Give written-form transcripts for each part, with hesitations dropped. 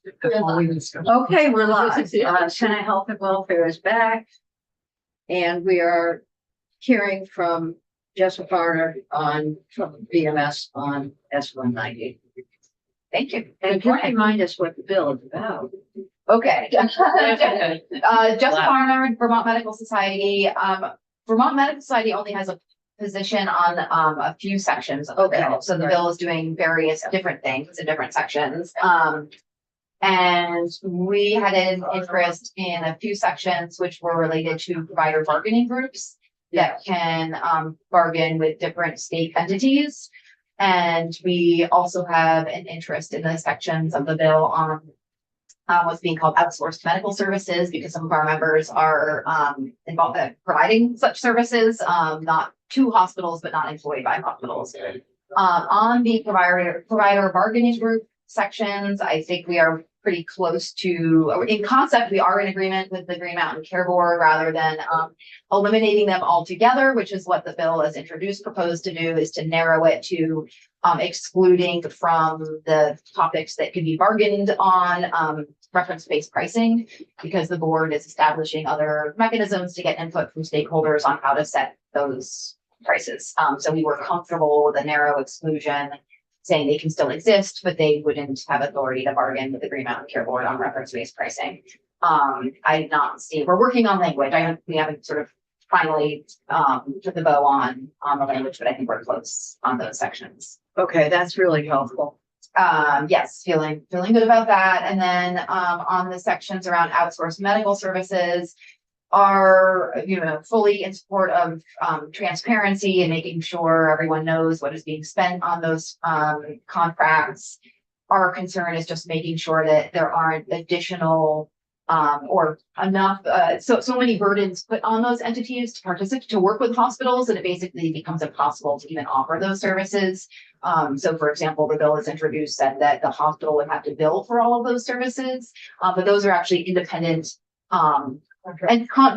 Okay, we're live. Senate Health and Welfare is back. And we are hearing from Jessica Garner from BMS on S-190. Thank you. And can you remind us what the bill is about? Okay. Jessica Barnard, Vermont Medical Society. Vermont Medical Society only has a position on a few sections of the bill. So the bill is doing various different things in different sections. And we had an interest in a few sections which were related to provider bargaining groups that can bargain with different state entities. And we also have an interest in the sections of the bill on what's being called outsourced medical services, because some of our members are involved in providing such services, not to hospitals, but not employed by hospitals. On the provider bargaining group sections, I think we are pretty close to, in concept, we are in agreement with the Green Mountain Care Board rather than eliminating them altogether, which is what the bill as introduced proposed to do, is to narrow it to excluding from the topics that can be bargained on reference-based pricing, because the board is establishing other mechanisms to get input from stakeholders on how to set those prices. So we were comfortable with a narrow exclusion, saying they can still exist, but they wouldn't have authority to bargain with the Green Mountain Care Board on reference-based pricing. I did not see, we're working on language. We haven't sort of finally put the bow on the language, but I think we're close on those sections. Okay, that's really helpful. Yes, feeling good about that. And then on the sections around outsourced medical services, are fully in support of transparency and making sure everyone knows what is being spent on those contracts. Our concern is just making sure that there aren't additional or enough so many burdens put on those entities to participate, to work with hospitals, that it basically becomes impossible to even offer those services. So for example, the bill is introduced said that the hospital would have to bill for all of those services, but those are actually independent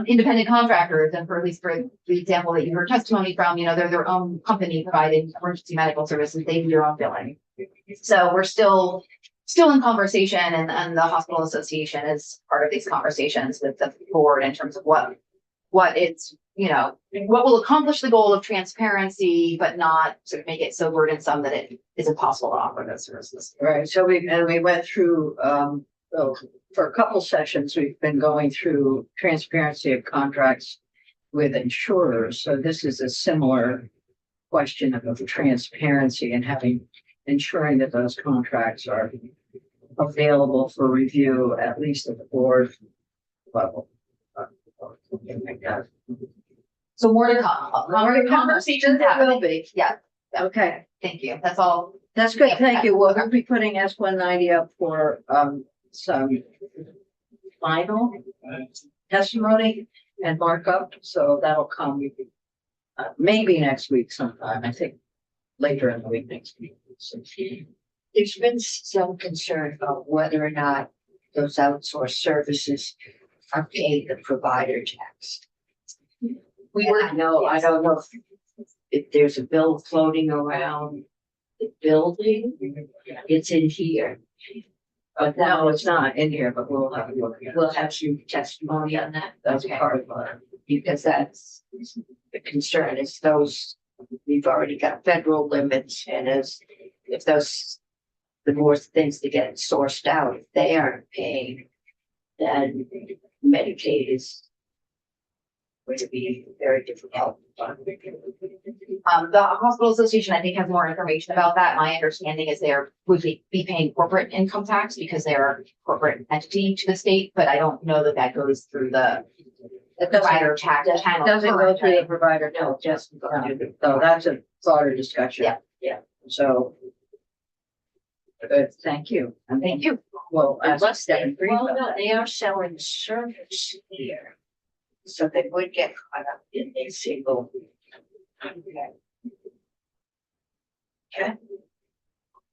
independent contractors. And for at least for the example that you heard testimony from, they're their own company providing emergency medical services. They do their own billing. So we're still in conversation, and the hospital association is part of these conversations with the board in terms of what it's, what will accomplish the goal of transparency, but not sort of make it so burdensome that it is impossible to offer those services. Right. So we went through, for a couple sessions, we've been going through transparency of contracts with insurers. So this is a similar question of transparency and ensuring that those contracts are available for review, at least at the board level. So more to come. Conversations will be. Yeah. Okay. Thank you. That's all. That's good. Thank you. We'll be putting S-190 up for some final testimony and markup. So that'll come maybe next week sometime. I think later in the week next week. So, there's been some concern about whether or not those outsourced services are paying the provider tax. I don't know if there's a bill floating around the building. It's in here. But no, it's not in here, but we'll have some testimony on that. That's part of it. Because that's the concern is we've already got federal limits, and the more things that get sourced out, if they aren't paying, then Medicaid is going to be very difficult. The hospital association, I think, has more information about that. My understanding is they would be paying corporate income tax because they're a corporate entity to the state, but I don't know that goes through the provider tax channel. It doesn't go through the provider, no, just so that's a broader discussion. Yeah. So good, thank you. And thank you. Well, unless they are selling service here, so they would get caught up in a single. Okay.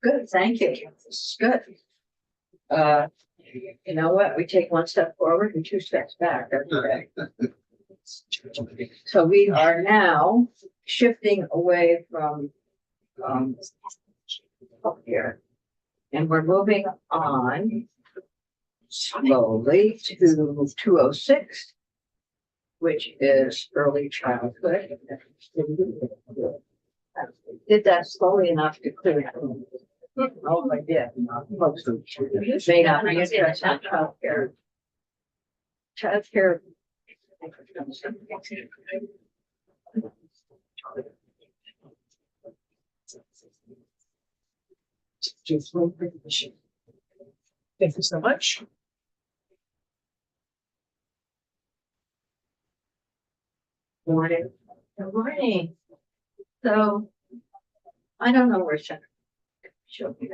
Good, thank you. This is good. You know what? We take one step forward and two steps back. Okay. So we are now shifting away from up here, and we're moving on slowly to 206, which is early childhood. Did that slowly enough to clear it. Oh, I did. May not be interested in childcare. Childcare. Thank you so much. Morning. Good morning. So, I don't know where she'll be.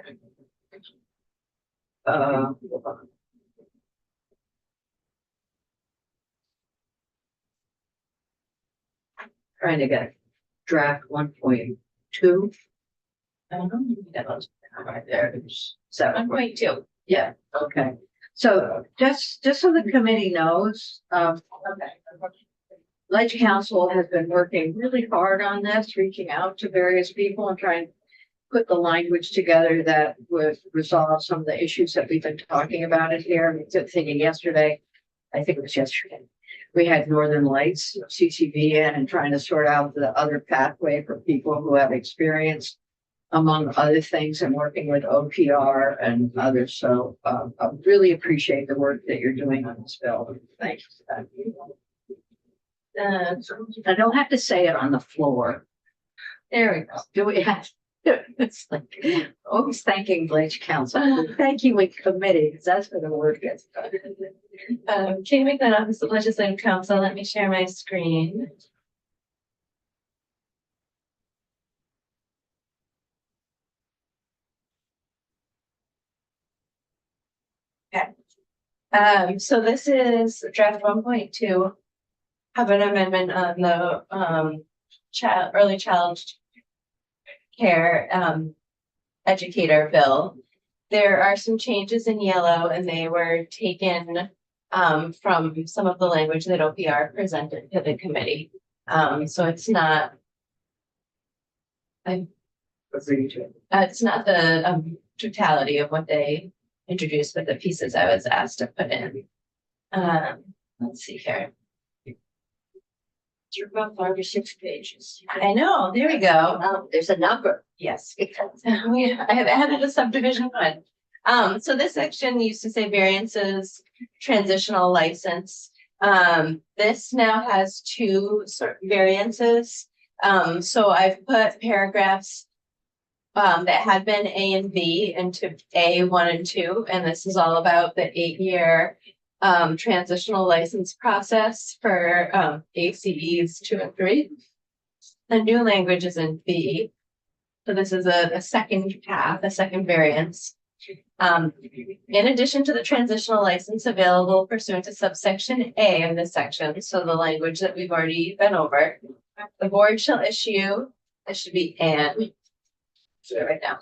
Hold on. Trying to get draft 1.2. Right there. So 1.2. yeah, okay. So just so the committee knows, Ledge Council has been working really hard on this, reaching out to various people and trying to put the language together that would resolve some of the issues that we've been talking about in here. I was thinking yesterday, I think it was yesterday, we had Northern Lights, CCV in and trying to sort out the other pathway for people who have experience, among other things, and working with OPR and others. So I really appreciate the work that you're doing on this bill. Thank you. I don't have to say it on the floor. There we go. Do we have? It's like always thanking Ledge Council. Thank you, committee, because that's where the work gets done. Katie McLean, Office of Legislative Counsel. Let me share my screen. Okay. So this is draft 1.2 of an amendment on the early child care educator bill. There are some changes in yellow, and they were taken from some of the language that OPR presented to the committee. So it's not it's not the totality of what they introduced, but the pieces I was asked to put in. Let's see here. You're about 5 or 6 pages. I know, there we go. There's a number. Yes. I have added a subdivision one. So this section used to say variances, transitional license. This now has 2 variances. So I've put paragraphs that had been A and B into A1 and 2, and this is all about the 8-year transitional license process for ACEs 2 and 3. The new language is in B. So this is a second path, a second variance. In addition to the transitional license available pursuant to subsection A in this section, so the language that we've already been over, the board shall issue, this should be an, right now,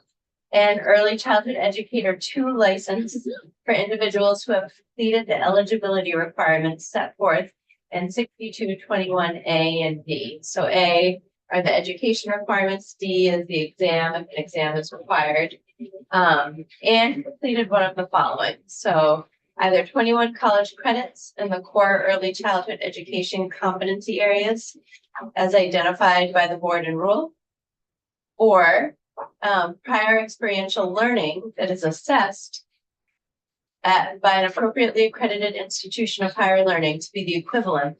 an early childhood educator 2 license for individuals who have completed the eligibility requirements set forth in 6221A and D. So A are the education requirements, D is the exam, if an exam is required, and completed one of the following. So either 21 college credits in the core early childhood education competency areas as identified by the board and rule, or prior experiential learning that is assessed by an appropriately accredited institution of higher learning to be the equivalent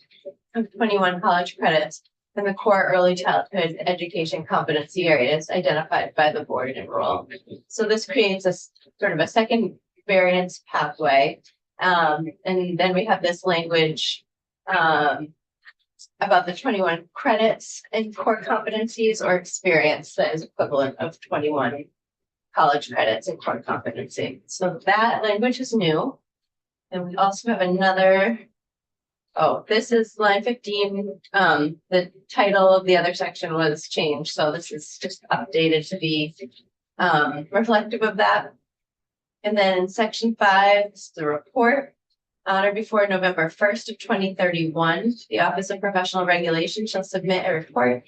of 21 college credits in the core early childhood education competency areas identified by the board and rule. So this creates a sort of a second variance pathway. And then we have this language about the 21 credits and core competencies or experience that is equivalent of 21 college credits and core competency. So that language is new. And we also have another, this is line 15. The title of the other section was changed. So this is just updated to be reflective of that. And then in section 5, it's the report. On or before November 1st of 2031, the Office of Professional Regulation shall submit a report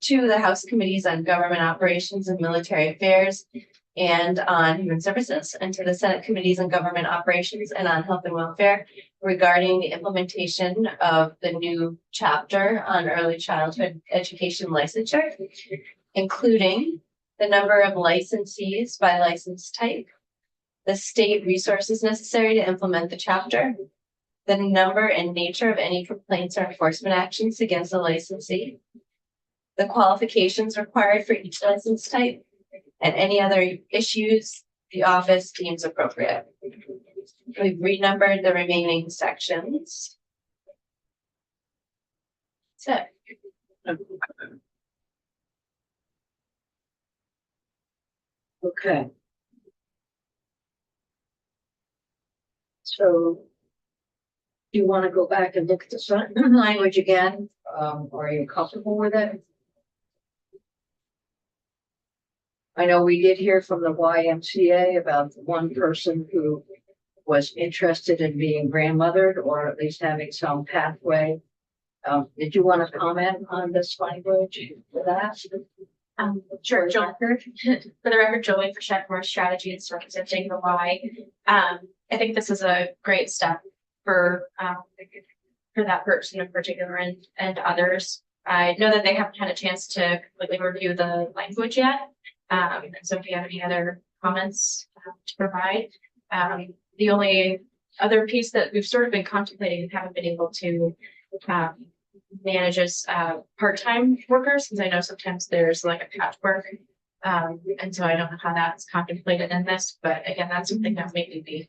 to the House Committees on Government Operations and Military Affairs and on Human Services, and to the Senate Committees on Government Operations and on Health and Welfare regarding the implementation of the new chapter on early childhood education licensure, including the number of licensees by license type, the state resources necessary to implement the chapter, the number and nature of any complaints or enforcement actions against the licensee, the qualifications required for each license type, and any other issues the office deems appropriate. We've renumbered the remaining sections. That's it. Okay. So do you want to go back and look at the language again? Are you comfortable with it? I know we did hear from the YMCA about one person who was interested in being grandmothered or at least having some pathway. Did you want to comment on this language for that? Sure, Joel. For the record, Jolie for Shedmore Strategy and representing the Y. I think this is a great step for that person in particular and others. I know that they haven't had a chance to completely review the language yet. And so if you have any other comments to provide, the only other piece that we've sort of been contemplating and haven't been able to manage is part-time workers, because I know sometimes there's like a patchwork. And so I don't know how that's contemplated in this, but again, that's something that maybe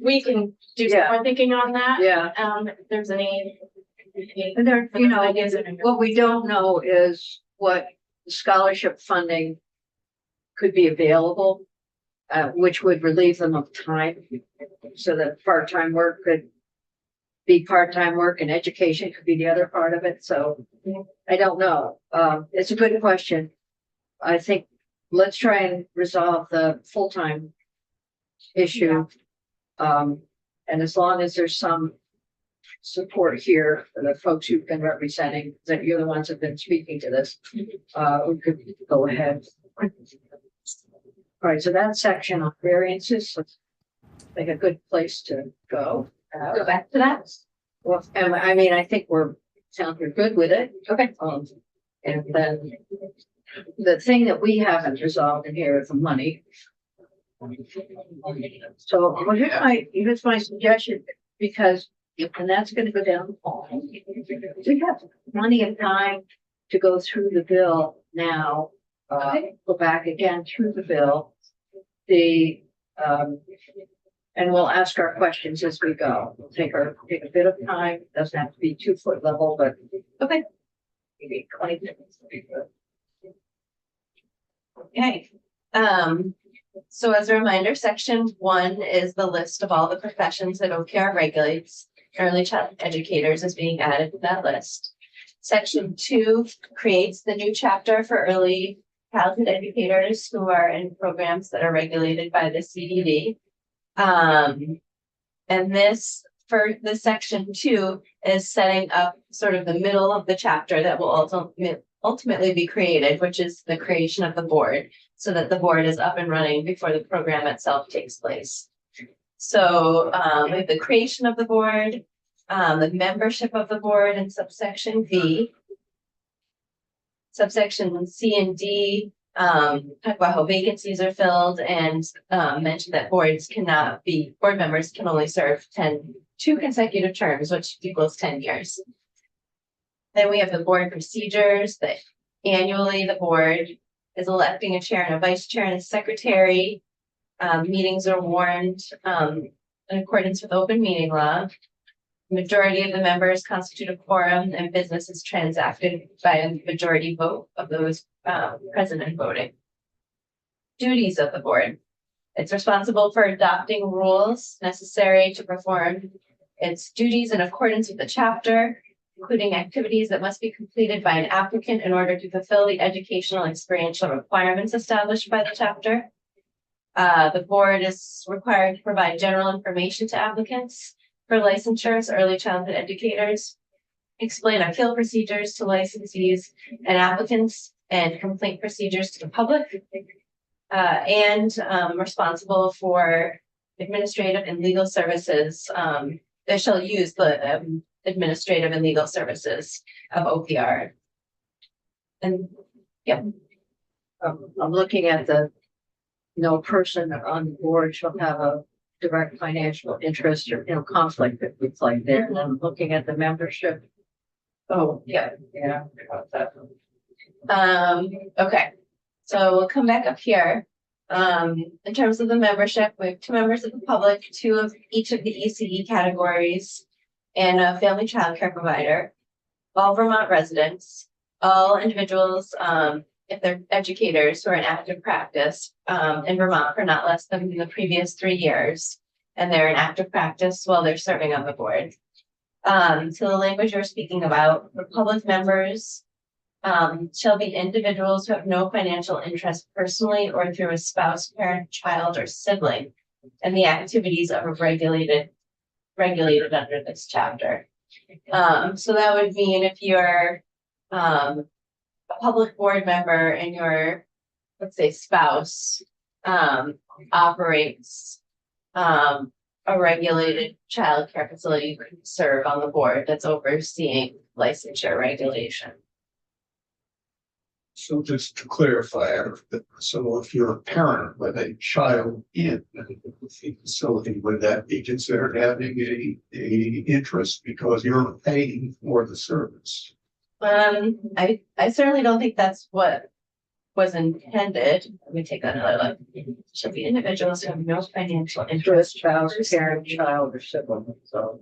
we can do some more thinking on that. Yeah. If there's any And there, you know, ideas. what we don't know is what scholarship funding could be available, which would relieve them of time, so that part-time work could be part-time work and education could be the other part of it. So I don't know. It's a good question. I think let's try and resolve the full-time issue. And as long as there's some support here for the folks who've been representing, that you're the ones who've been speaking to this, we could go ahead. All right, so that section on variances looks like a good place to go. Go back to that. Well, and I mean, I think we're good with it. Okay. And then the thing that we haven't resolved in here is the money. So well, here's my suggestion, because and that's gonna go down the hall. We have plenty of time to go through the bill now, go back again through the bill. And we'll ask our questions as we go. We'll take a bit of time, doesn't have to be 2 foot level, but Okay. maybe 20 minutes would be good. Okay. So as a reminder, section 1 is the list of all the professions that OPR regulates. Early child educators is being added to that list. Section 2 creates the new chapter for early childhood educators who are in programs that are regulated by the CDD. And this, for the section 2, is setting up sort of the middle of the chapter that will ultimately be created, which is the creation of the board, so that the board is up and running before the program itself takes place. So we have the creation of the board, the membership of the board in subsection V. Subsection C and D talk about how vacancies are filled and mention that board members can only serve 2 consecutive terms, which equals 10 years. Then we have the board procedures that annually the board is electing a chair and a vice chair and a secretary. Meetings are warned in accordance with open meeting law. Majority of the members constitute a quorum and business is transacted by a majority vote of those present and voting. Duties of the board. It's responsible for adopting rules necessary to perform its duties in accordance with the chapter, including activities that must be completed by an applicant in order to fulfill the educational and experiential requirements established by the chapter. The board is required to provide general information to applicants for licensures, early childhood educators, explain appeal procedures to licensees and applicants, and complaint procedures to the public. and responsible for administrative and legal services. They shall use the administrative and legal services of OPR. And I'm looking at no person on the board shall have a direct financial interest or, conflict that looks like that. And I'm looking at the membership. Oh, yeah. Okay, so we'll come back up here. In terms of the membership, we have 2 members of the public, 2 of each of the ECE categories, and a family childcare provider, all Vermont residents, all individuals, if they're educators who are in active practice, in Vermont for not less than the previous 3 years, and they're in active practice while they're serving on the board. So the language you're speaking about, the public members shall be individuals who have no financial interest personally or through a spouse, parent, child, or sibling in the activities of a regulated under this chapter. So that would mean if you're a public board member and your, let's say, spouse operates a regulated childcare facility, you can serve on the board that's overseeing licensure regulation. So just to clarify, so if you're a parent with a child in the facility, would that be considered having a interest because you're paying for the service? I certainly don't think that's what was intended. Let me take another look. Should be individuals who have no financial interest. Spouse, parent, child, or sibling, so.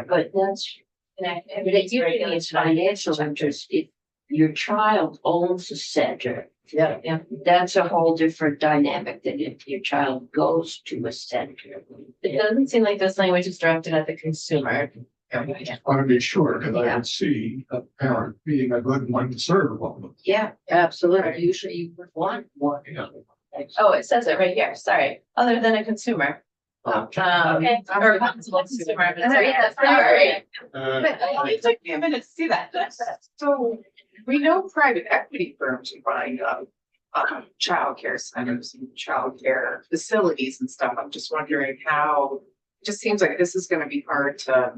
But that's, in but activities it usually regulated is financial interest. If your child owns the center, Yeah. that's a whole different dynamic than if your child goes to a center. It doesn't seem like this language is directed at the consumer. I want to be sure, because I Yeah. can see a parent being a good one to serve on. Yeah, Absolutely. usually you would want one. Yeah. Oh, it says it right here. Sorry. Other than a consumer. Okay. Or possible consumer. I'm sorry, that's sorry. But it only took me a minute to see that. So we know private equity firms are buying up childcare centers and childcare facilities and stuff. I'm just wondering how, it just seems like this is gonna be hard to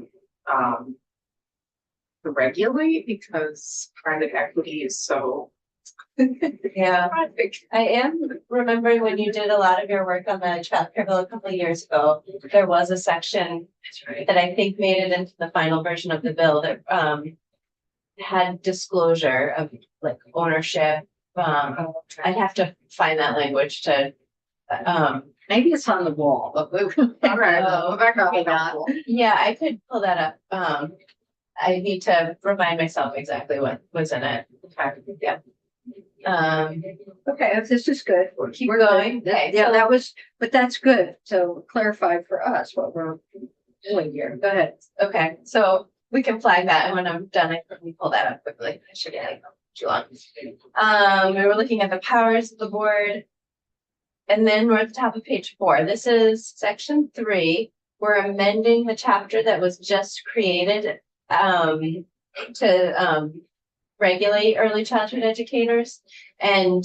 regulate because private equity is so Yeah. private. I am remembering when you did a lot of your work on the childcare bill a couple of years ago, there was a section That's right. that I think made it into the final version of the bill that had disclosure of like ownership. I'd have to find that language to Maybe it's on the wall, but we. All right, Oh, well, that could be probably not. helpful. yeah, I could pull that up. I need to remind myself exactly what was in it. Yeah. Okay, if this is good. Keep We're going. good. Okay, Yeah, so- that was, but that's good. So clarify for us what we're doing here. Go ahead. Okay, so we can flag that, and when I'm done, I can pull that up quickly. I should get too long. We were looking at the powers of the board. And then we're at the top of page 4. This is section 3. We're amending the chapter that was just created to regulate early childhood educators. And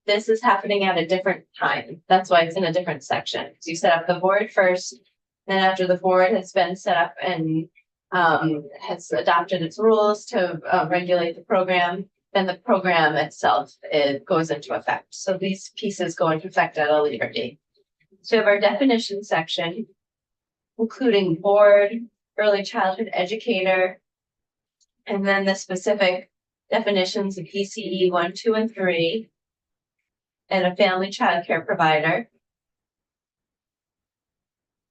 this is happening at a different time. That's why it's in a different section. Because you set up the board first, then after the board has been set up and has adopted its rules to regulate the program, then the program itself, it goes into effect. So these pieces go into effect at a later date. So we have our definition section, including board, early childhood educator, and then the specific definitions of ECE 1, 2, and 3, and a family childcare provider.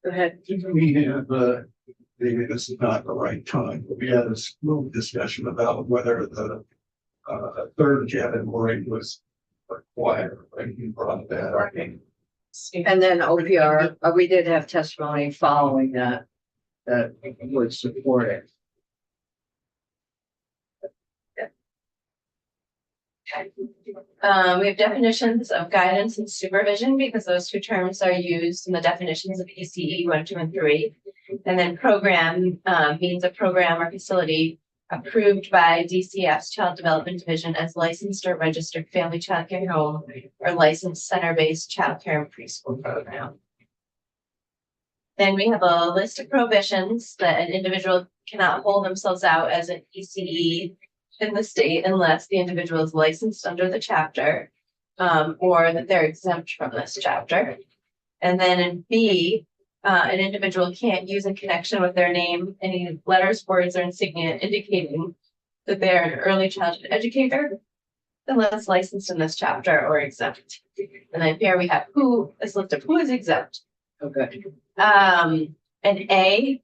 Go ahead. We have, maybe this is not the right time, but we had a little discussion about whether the third category was required, and you brought that up. And then OPR, we did have testimony following that would support it. We have definitions of guidance and supervision because those 2 terms are used in the definitions of ECE 1, 2, and 3. And then program means a program or facility approved by DCF's Child Development Division as licensed or registered family childcare home or licensed center-based childcare and preschool program. Then we have a list of prohibitions that an individual cannot hold themselves out as an ECE in the state unless the individual is licensed under the chapter, or that they're exempt from this chapter. And then in B, an individual can't use in connection with their name any letters, words, or insignia indicating that they're an early childhood educator unless licensed in this chapter or exempt. And then here we have who is list of who is exempt. Okay. And A,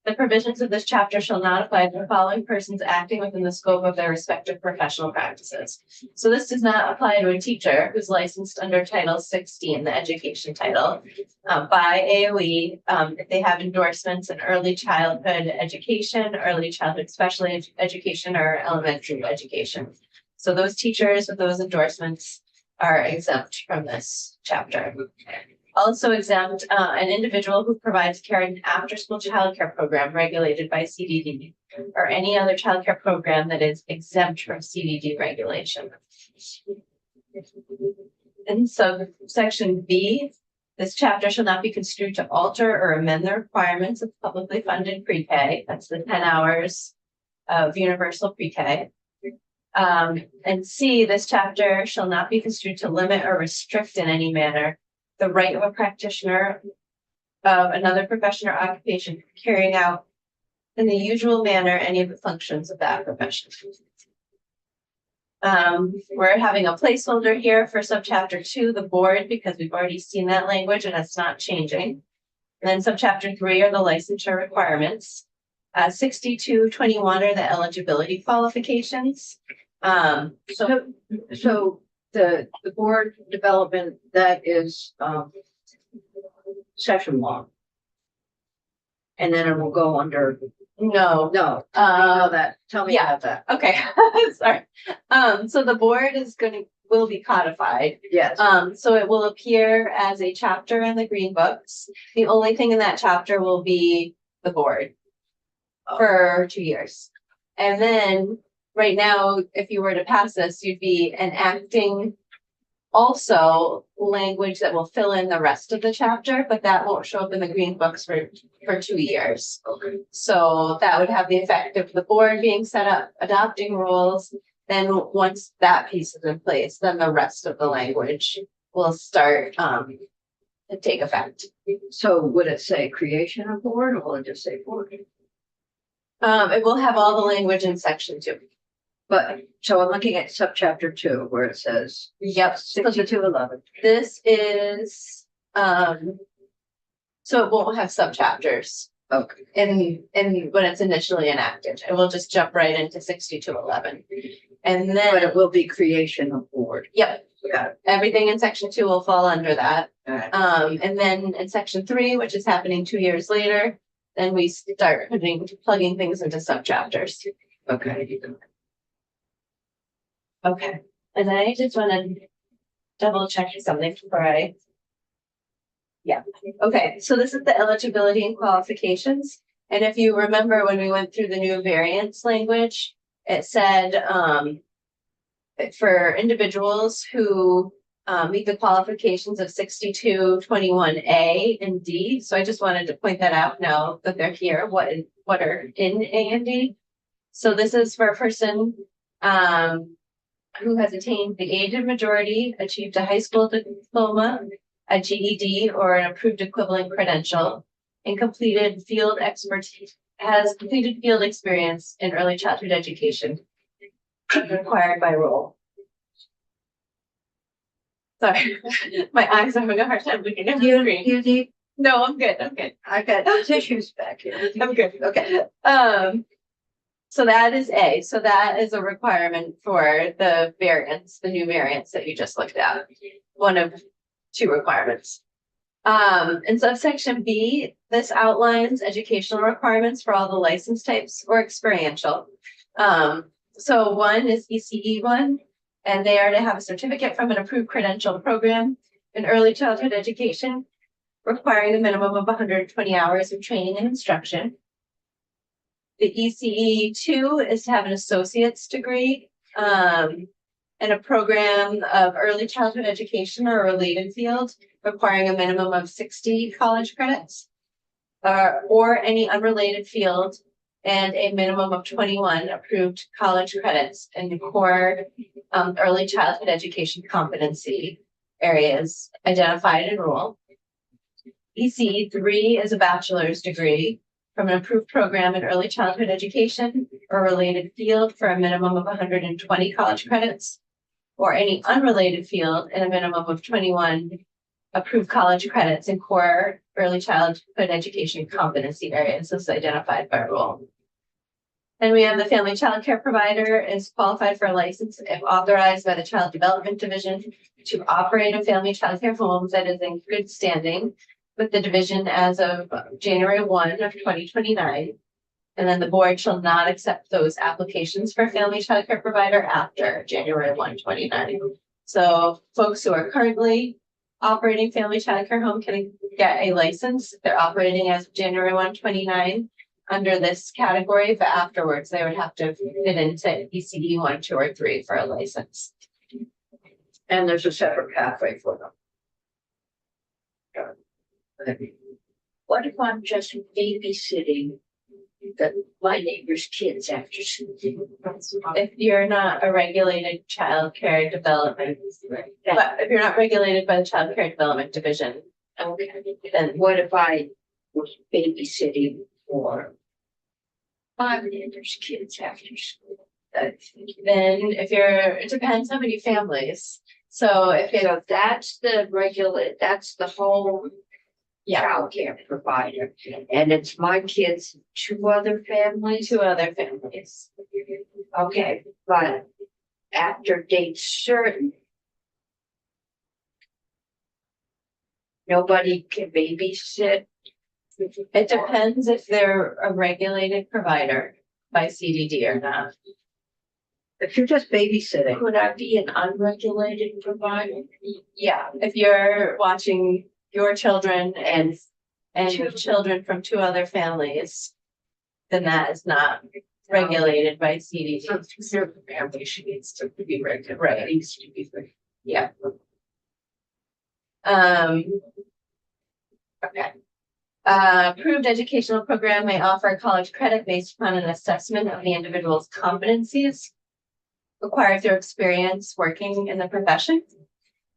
the provisions of this chapter shall not apply to the following persons acting within the scope of their respective professional practices. So this does not apply to a teacher who's licensed under Title 16, the education title, by AOE, if they have endorsements in early childhood education, early childhood special education, or elementary education. So those teachers with those endorsements are exempt from this chapter. Also exempt, an individual who provides care in an after-school childcare program regulated by CDD or any other childcare program that is exempt from CDD regulation. And so section B, this chapter shall not be construed to alter or amend the requirements of publicly funded pre-K. That's the 10 hours of universal pre-K. And C, this chapter shall not be construed to limit or restrict in any manner the right of a practitioner of another profession or occupation carrying out in the usual manner any of the functions of that profession. We're having a placeholder here for subchapter 2, the board, because we've already seen that language and it's not changing. And then subchapter 3 are the licensure requirements. 6221 are the eligibility qualifications. So the board development, that is, session long. And then it will go under, No, no, tell me yeah. about that. okay, sorry. So the board is will be codified. Yes, So it will appear as a chapter in the green books. The only thing in that chapter will be the board for 2 years. And then right now, if you were to pass this, you'd be enacting also language that will fill in the rest of the chapter, but that won't show up in the green books for 2 years. okay, So that would have the effect of the board being set up, adopting rules. Then once that piece is in place, then the rest of the language will start to take effect. so would it say creation of board, or will it just say board? It will have all the language in section 2. But, so I'm looking at subchapter 2, where it says Yep. 6211. This is, so it won't have subchapters Okay, in when it's initially enacted. It will just jump right into 6211. And but then, it will be creation of board. yep, Got it. everything in section 2 will fall under that. All right. And then in section 3, which is happening 2 years later, then we start plugging things into subchapters. Okay. Okay, and I just want to double check something before yeah, okay, so this is the eligibility and qualifications. And if you remember when we went through the new variance language, it said for individuals who meet the qualifications of 6221A and D. So I just wanted to point that out now that they're here, what are in A and D. So this is for a person who has attained the age of majority, achieved a high school diploma, a GED, or an approved equivalent credential, and completed field expertise, has completed field experience in early childhood education required by rule. Sorry, my eyes are having a hard time looking at the screen. You need, No, I'm good. I'm good. I got tissues back here. I'm good. Okay. So that is A. So that is a requirement for the variance, the new variance that you just looked at. One of 2 requirements. In subsection B, this outlines educational requirements for all the license types or experiential. So 1 is ECE1, and they are to have a certificate from an approved credential program in early childhood education, requiring a minimum of 120 hours of training and instruction. The ECE 2 is to have an associate's degree, in a program of early childhood education or a related field requiring a minimum of 60 college credits. Or any unrelated field and a minimum of 21 approved college credits in core early childhood education competency areas identified in rule. ECE 3 is a bachelor's degree from an approved program in early childhood education or related field for a minimum of 120 college credits, or any unrelated field in a minimum of 21 approved college credits in core early childhood education competency areas as identified by rule. Then we have the family child care provider is qualified for a license if authorized by the Child Development Division to operate a family child care home that is in good standing with the division as of January 1 of 2029. And then the board shall not accept those applications for family child care provider after January 1, 2029. So folks who are currently operating family child care home can get a license. They're operating as of January 1, 2029 under this category, but afterwards they would have to fit into ECE 1, 2, or 3 for a license. And there's a separate pathway for them. What if I'm just babysitting my neighbor's kids after school? If you're not a regulated child care development, but if you're not regulated by the Child Care Development Division, Okay, then what if I was babysitting for my neighbor's kids after school? then if you're, it depends how many families. So if you So that's the that's the whole childcare provider. And it's my kids, two other families. two other families, Okay, but after date certain, nobody can babysit. it depends if they're a regulated provider by CDD or not. If you're just babysitting, Could I be an unregulated provider? Yeah, if you're watching your children and Two. children from two other families, then that is not regulated by CDD. Your family, she needs to be regulated. Right. Needs to be. Yeah. Okay. Approved educational program may offer a college credit based upon an assessment of the individual's competencies acquired through experience working in the profession.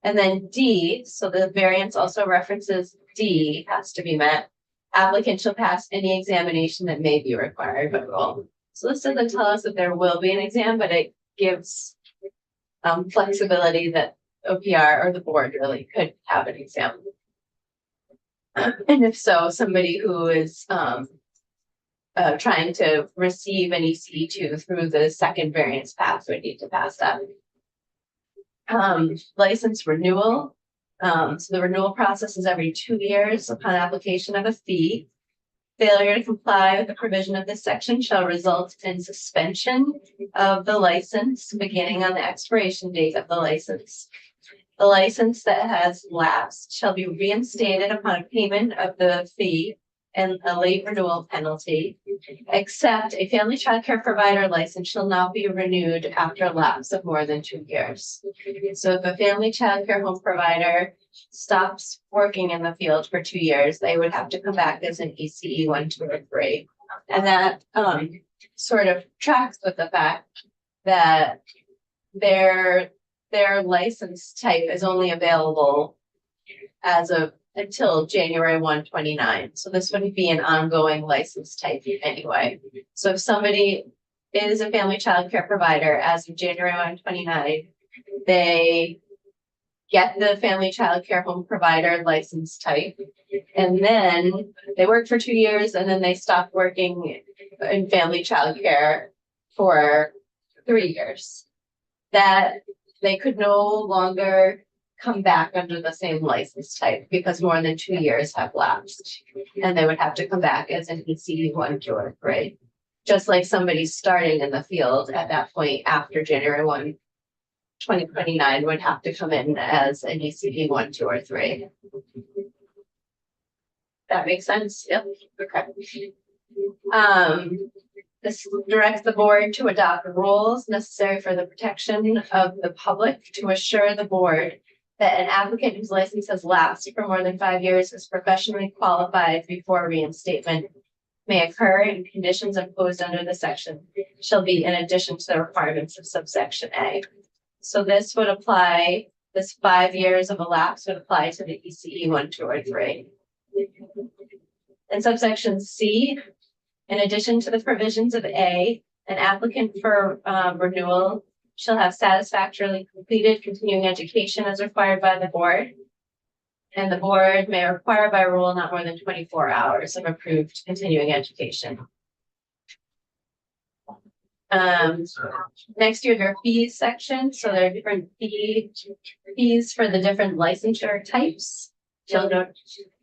And then D, so the variance also references D has to be met. Applicant shall pass any examination that may be required by rule. So this doesn't tell us that there will be an exam, but it gives flexibility that OPR or the board really could have an exam. And if so, somebody who is trying to receive an ECE2 through the second variance path would need to pass that. License renewal. So the renewal process is every 2 years upon application of a fee. Failure to comply with the provision of this section shall result in suspension of the license beginning on the expiration date of the license. The license that has lapsed shall be reinstated upon payment of the fee and a late renewal penalty, except a family child care provider license shall not be renewed after a lapse of more than 2 years. So if a family child care home provider stops working in the field for 2 years, they would have to come back as an ECE 1, 2, or 3. And that sort of tracks with the fact that their license type is only available as of until January 1, 2029. So this wouldn't be an ongoing license type anyway. So if somebody is a family child care provider as of January 1, 2029, they get the family child care home provider license type. And then they work for 2 years and then they stop working in family child care for 3 years. That they could no longer come back under the same license type because more than 2 years have lapsed. And they would have to come back as an ECE 1, 2, or 3. Just like somebody starting in the field at that point after January 1, 2029 would have to come in as an ECE 1, 2, or 3. That makes sense? Yep. Okay. This directs the board to adopt rules necessary for the protection of the public to assure the board that an applicant whose license has lapsed for more than 5 years is professionally qualified before reinstatement may occur, and conditions imposed under the section shall be in addition to the requirements of subsection A. So this would apply, this 5 years of a lapse would apply to the ECE 1, 2, or 3. In subsection C, in addition to the provisions of A, an applicant for renewal shall have satisfactorily completed continuing education as required by the board. And the board may require by rule not more than 24 hours of approved continuing education. Next you have your fees section. So there are different fees for the different licensure types. You'll note.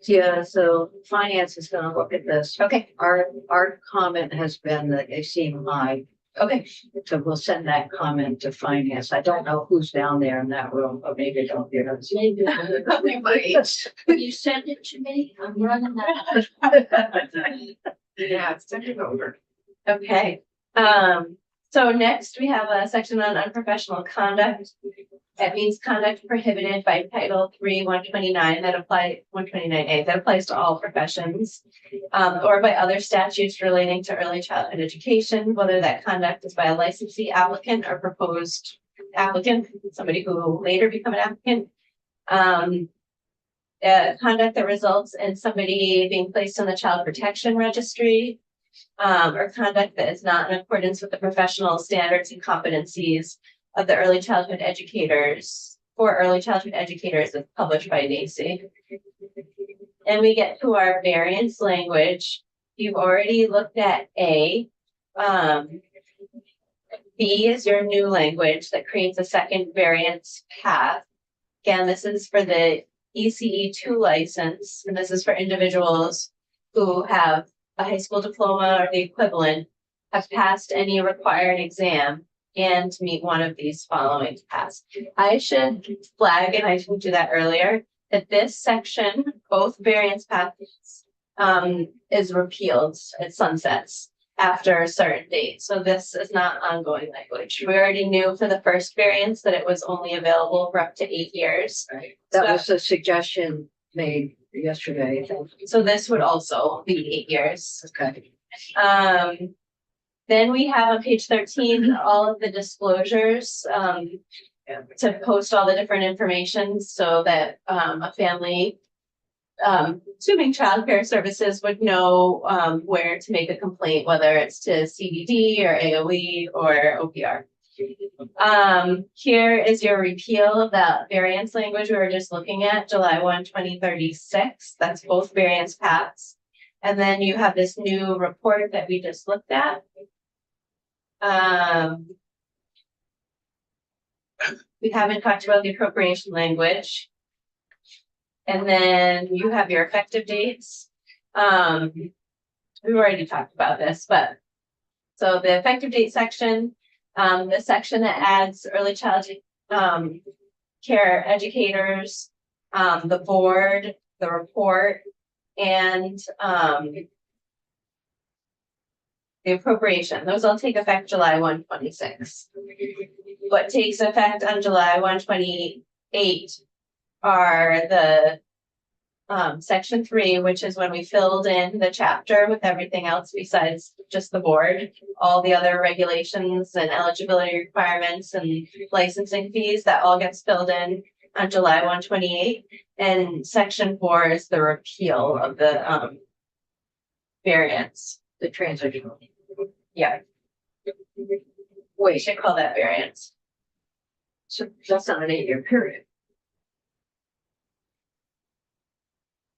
Yeah, so finance is gonna look at this. Okay, Our comment has been that they seem high, okay. so we'll send that comment to finance. I don't know who's down there in that room, but maybe don't hear us. Will you send it to me? I'm running that. Yeah, send it over. Okay, so next we have a section on unprofessional conduct. That means conduct prohibited by Title 3, 129 that apply 129A that applies to all professions, or by other statutes relating to early childhood education, whether that conduct is by a licensee applicant or proposed applicant, somebody who will later become an applicant. Conduct that results in somebody being placed on the child protection registry, or conduct that is not in accordance with the professional standards and competencies of the early childhood educators for early childhood educators as published by NAEYC. And we get to our variance language. You've already looked at A. B is your new language that creates a second variance path. Again, this is for the ECE 2 license, and this is for individuals who have a high school diploma or the equivalent, have passed any required exam, and meet one of these following tasks. I should flag, and I didn't do that earlier, that this section, both variance paths, is repealed, it sunsets after a certain date. So this is not ongoing language. We already knew for the first variance that it was only available for up to 8 years. That was a suggestion made yesterday. So this would also be 8 years. Okay. Then we have on page 13, all of the disclosures, to post all the different information so that, a family, assuming childcare services would know, where to make a complaint, whether it's to CDD or AOE or OPR. Here is your repeal of that variance language we were just looking at, July 1, 2036. That's both variance paths. And then you have this new report that we just looked at. We haven't talked about the appropriation language. And then you have your effective dates. We've already talked about this, but so the effective date section, the section that adds early childhood care educators, the board, the report, and the appropriation. Those all take effect July 1, 2026. What takes effect on July 1, 2028 are the section 3, which is when we filled in the chapter with everything else besides just the board, all the other regulations and eligibility requirements and licensing fees, that all gets filled in on July 1, 2028. And section 4 is the repeal of the variance. The transitional. Yeah, we Wait, should call that variance. so that's not an 8-year period.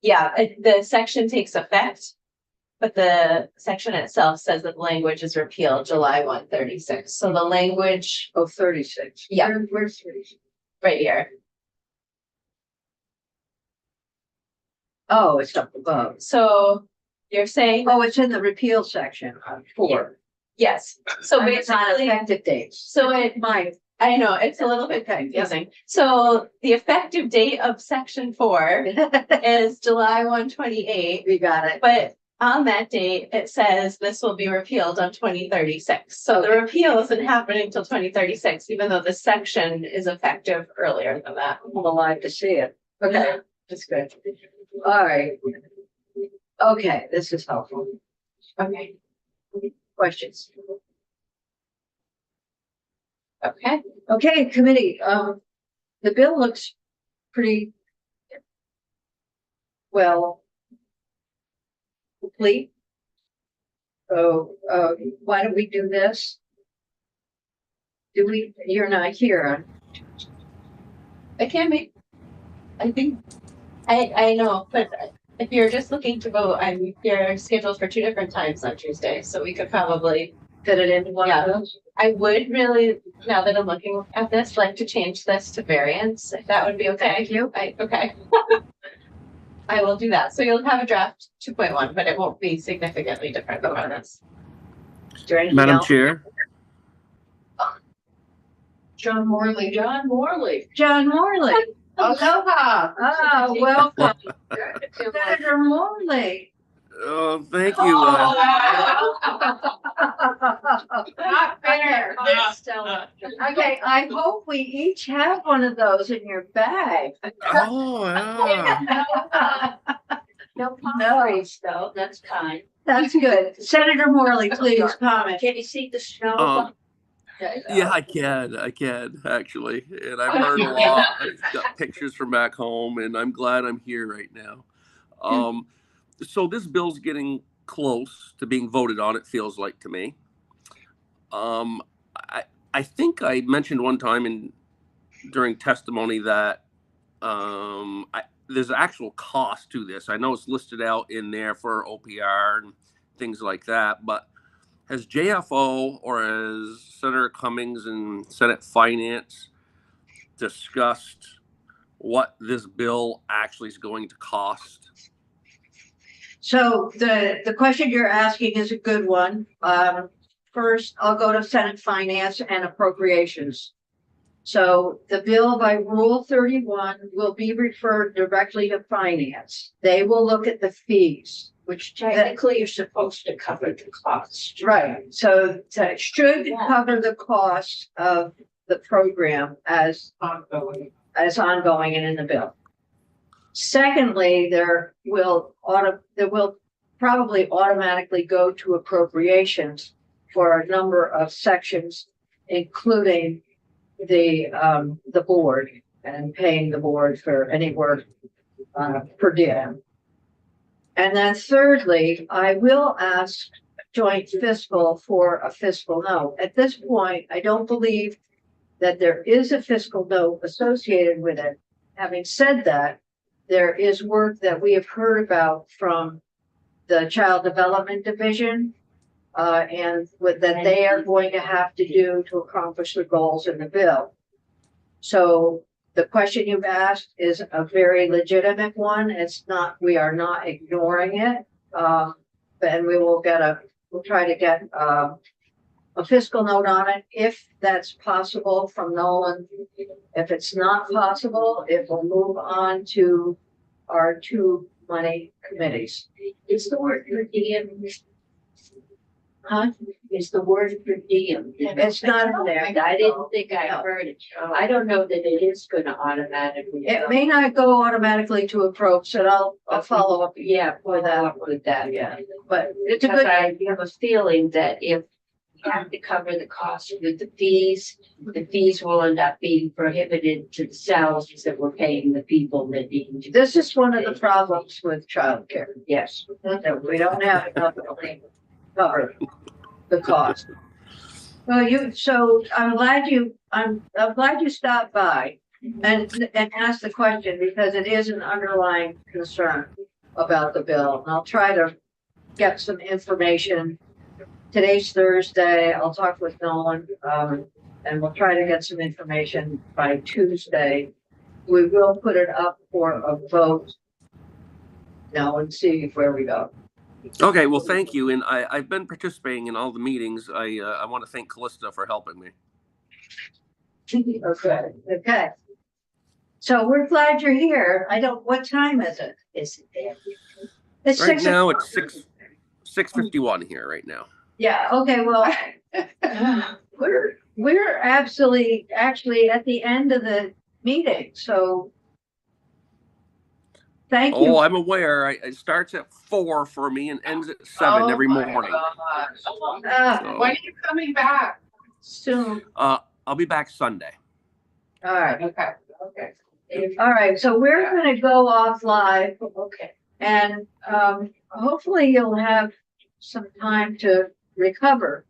Yeah, the section takes effect, but the section itself says that the language is repealed July 1, 36. So the language Oh, 36. Yeah. Where's 36? right here. Oh, it's up above. So you're saying, Oh, it's in the repeal section on 4. yes, so And it's not basically, effective dates. so it, My, I know, it's a little bit confusing. So the effective date of section 4 is July 1, 2028, you got it. but on that date, it says this will be repealed on 2036. So the repeal isn't happening until 2036, even though the section is effective earlier than that. I'm alive to see it. Okay, that's good. All right. Okay, this is helpful. Okay. Questions? Okay. Okay, committee, the bill looks pretty well complete. So, why don't we do this? You're not here. It can be. I think, I know, but if you're just looking to vote, you're scheduled for 2 different times on Tuesday, so we could probably, Fit it into one of those? I would really, now that I'm looking at this, like to change this to variance, if that would be okay. Thank you. Okay. I will do that. So you'll have a draft 2.1, but it won't be significantly different from this. Is there anything Madam else? Chair, John Morley. John Morley. Aloha. Ah, welcome. Senator Morley. oh, thank you. Not fair. Okay, I hope we each have one of those in your bag. Oh, yeah. No worries though, that's kind. That's good. Senator Morley, please comment. Can you see the snow? Um, Yeah, I can actually, and I've heard a lot. I've got pictures from back home, and I'm glad I'm here right now. So this bill's getting close to being voted on. It feels like to me. I think I mentioned one time during testimony that there's actual cost to this. I know it's listed out in there for OPR and things like that, but has JFO or has Senator Cummings and Senate Finance discussed what this bill actually is going to cost? So the question you're asking is a good one. First, I'll go to Senate Finance and Appropriations. So the bill by Rule 31 will be referred directly to Finance. They will look at the fees, which Technically, you're supposed to cover the cost. right. So it should cover the cost of the program as ongoing and in the bill. Secondly, there will probably automatically go to appropriations for a number of sections, including the board and paying the board for any work per diem. And then thirdly, I will ask joint fiscal for a fiscal note. At this point, I don't believe that there is a fiscal note associated with it. Having said that, there is work that we have heard about from the Child Development Division and that they are going to have to do to accomplish the goals in the bill. So the question you've asked is a very legitimate one. We are not ignoring it. And we'll try to get a fiscal note on it if that's possible from Nolan. If it's not possible, it will move on to our 2 money committees. Is the word per diem? Huh? Is the word per diem? It's not in there. I didn't think I heard it. I don't know that it is gonna automatically. It may not go automatically to approach, and I'll follow up. Yeah, with that. with that, yeah. But it's a Because good. I have a feeling that if you have to cover the cost with the fees will end up being prohibited to the salaries that we're paying the people that need to. This is one of the problems with childcare. Yes. That we don't have enough to cover the cost. Well, so I'm glad you stopped by and asked the question because it is an underlying concern about the bill. And I'll try to get some information. Today's Thursday. I'll talk with Nolan, and we'll try to get some information by Tuesday. We will put it up for a vote now and see where we go. Okay, well, thank you. And I've been participating in all the meetings. I want to thank Callista for helping me. Okay. So we're glad you're here. What time is it? Is it there? It's Right 6 now, o'clock. it's 6:51 here right now. Yeah, okay, well, we're actually at the end of the meeting, so thank Oh, you. I'm aware. It starts at 4 for me and ends at 7 every morning. So, When are you coming back? Soon. I'll be back Sunday. All right, Okay. all right, so we're gonna go off live. Okay. And hopefully you'll have some time to recover.